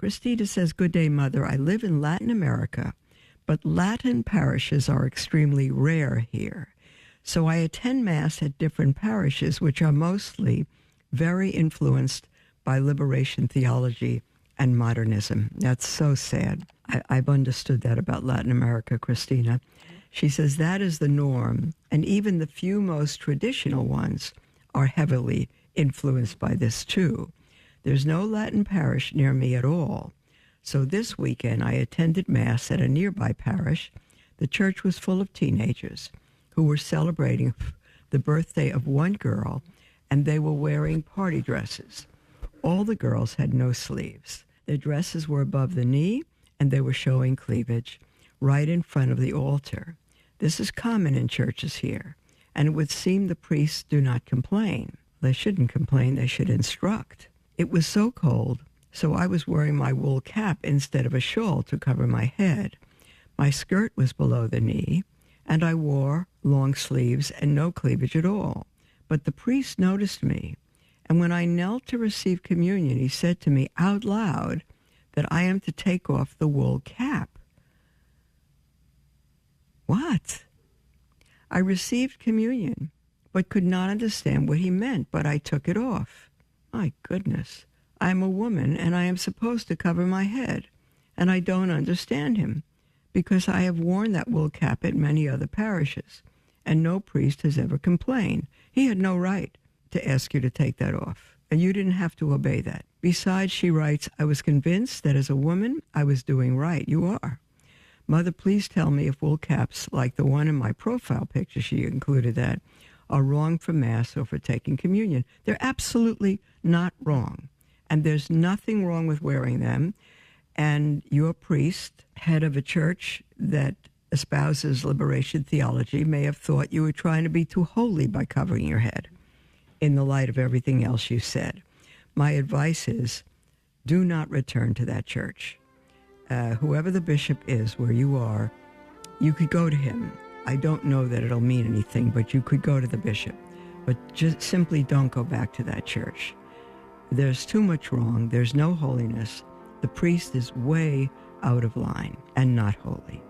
Christina says, "Good day, Mother. I live in Latin America, but Latin parishes are extremely rare here. So I attend Mass at different parishes, which are mostly very influenced by liberation theology and modernism." That's so sad. I've understood that about Latin America, Christina. She says that is the norm, and even the few most traditional ones are heavily influenced by this too. There's no Latin parish near me at all. So this weekend I attended Mass at a nearby parish. The church was full of teenagers who were celebrating the birthday of one girl, and they were wearing party dresses. All the girls had no sleeves. Their dresses were above the knee, and they were showing cleavage right in front of the altar. This is common in churches here, and it would seem the priests do not complain. They shouldn't complain, they should instruct. It was so cold, so I was wearing my wool cap instead of a shawl to cover my head. My skirt was below the knee, and I wore long sleeves and no cleavage at all. But the priest noticed me, and when I knelt to receive communion, he said to me out loud that I am to take off the wool cap. What? I received communion, but could not understand what he meant, but I took it off. My goodness, I am a woman, and I am supposed to cover my head, and I don't understand him, because I have worn that wool cap at many other parishes, and no priest has ever complained. He had no right to ask you to take that off, and you didn't have to obey that. Besides, she writes, I was convinced that as a woman, I was doing right. You are. Mother, please tell me if wool caps, like the one in my profile picture, she included that, are wrong for Mass or for taking communion. They're absolutely not wrong. And there's nothing wrong with wearing them. And your priest, head of a church that espouses liberation theology, may have thought you were trying to be too holy by covering your head in the light of everything else you said. My advice is, do not return to that church. Whoever the bishop is where you are, you could go to him. I don't know that it'll mean anything, but you could go to the bishop. But just simply don't go back to that church. There's too much wrong. There's no holiness. The priest is way out of line and not holy.